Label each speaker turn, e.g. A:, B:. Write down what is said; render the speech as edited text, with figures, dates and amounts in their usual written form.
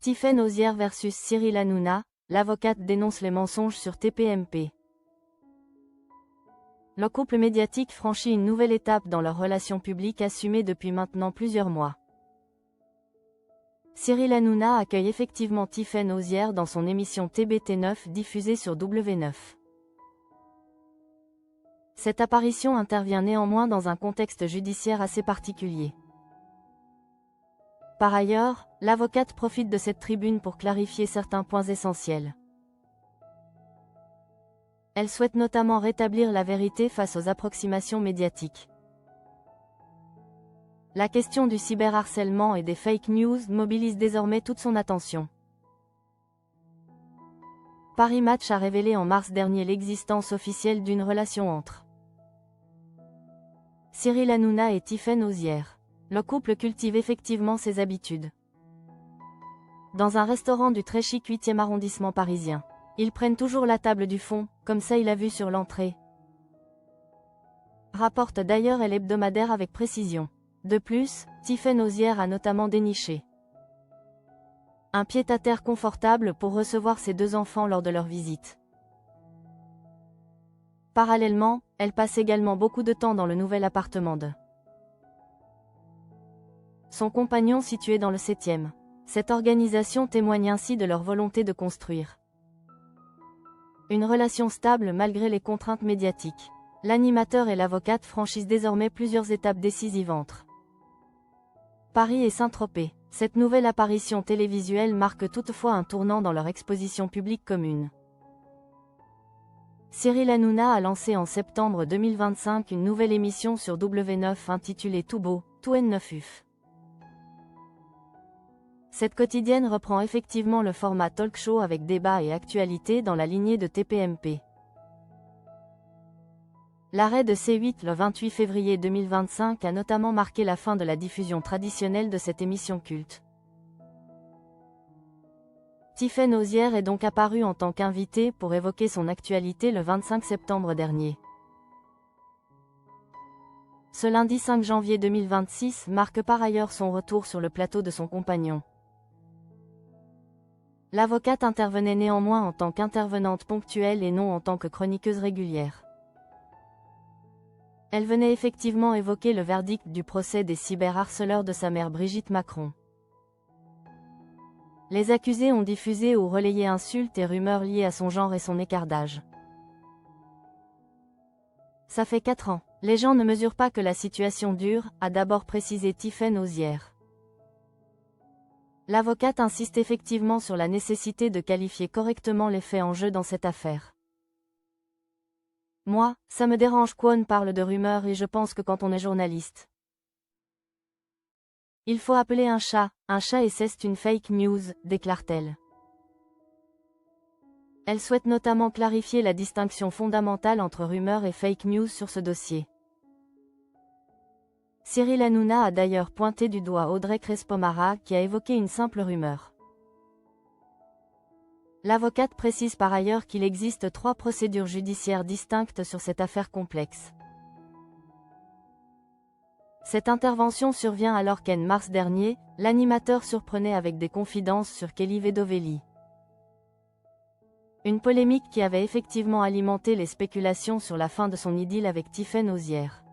A: Tiffaine Ozière versus Cyril Hanouna, l'avocate dénonce les mensonges sur TPMP. Le couple médiatique franchit une nouvelle étape dans leur relation publique assumée depuis maintenant plusieurs mois. Cyril Hanouna accueille effectivement Tiffaine Ozière dans son émission TBT9 diffusée sur W9. Cette apparition intervient néanmoins dans un contexte judiciaire assez particulier. Par ailleurs, l'avocate profite de cette tribune pour clarifier certains points essentiels. Elle souhaite notamment rétablir la vérité face aux approximations médiatiques. La question du cyberharcèlement et des fake news mobilise désormais toute son attention. Paris Match a révélé en mars dernier l'existence officielle d'une relation entre Cyril Hanouna et Tiffaine Ozière. Le couple cultive effectivement ses habitudes. Dans un restaurant du très chic 8e arrondissement parisien, ils prennent toujours la table du fond, comme ça il a vu sur l'entrée. Rapporte d'ailleurs l'hebdomadaire avec précision. De plus, Tiffaine Ozière a notamment déniché un pied-à-terre confortable pour recevoir ses 2 enfants lors de leur visite. Parallèlement, elle passe également beaucoup de temps dans le nouvel appartement de son compagnon situé dans le 7e. Cette organisation témoigne ainsi de leur volonté de construire une relation stable malgré les contraintes médiatiques. L'animateur et l'avocate franchissent désormais plusieurs étapes décisives entre Paris et Saint-Tropez. Cette nouvelle apparition télévisuelle marque toutefois un tournant dans leur exposition publique commune. Cyril Hanouna a lancé en septembre 2025 une nouvelle émission sur W9 intitulée Tout beau, tout N9UF. Cette quotidienne reprend effectivement le format talk-show avec débat et actualité dans la lignée de TPMP. L'arrêt de C8 le 28 février 2025 a notamment marqué la fin de la diffusion traditionnelle de cette émission culte. Tiffaine Ozière est donc apparue en tant qu'invitée pour évoquer son actualité le 25 septembre dernier. Ce lundi 5 janvier 2026 marque par ailleurs son retour sur le plateau de son compagnon. L'avocate intervenait néanmoins en tant qu'intervenante ponctuelle et non en tant que chroniqueuse régulière. Elle venait effectivement évoquer le verdict du procès des cyberharceleurs de sa mère Brigitte Macron. Les accusés ont diffusé ou relayé insultes et rumeurs liées à son genre et son écart d'âge. Ça fait 4 ans. Les gens ne mesurent pas que la situation dure, a d'abord précisé Tiffaine Ozière. L'avocate insiste effectivement sur la nécessité de qualifier correctement les faits en jeu dans cette affaire. Moi, ça me dérange qu'on parle de rumeurs et je pense que quand on est journaliste, il faut appeler un chat et c'est une fake news, déclare-t-elle. Elle souhaite notamment clarifier la distinction fondamentale entre rumeurs et fake news sur ce dossier. Cyril Hanouna a d'ailleurs pointé du doigt Audrey Crespo-Mara qui a évoqué une simple rumeur. L'avocate précise par ailleurs qu'il existe 3 procédures judiciaires distinctes sur cette affaire complexe. Cette intervention survient alors qu'en mars dernier, l'animateur surprenait avec des confidences sur Kelly Vedovelli. Une polémique qui avait effectivement alimenté les spéculations sur la fin de son idylle avec Tiffaine Ozière.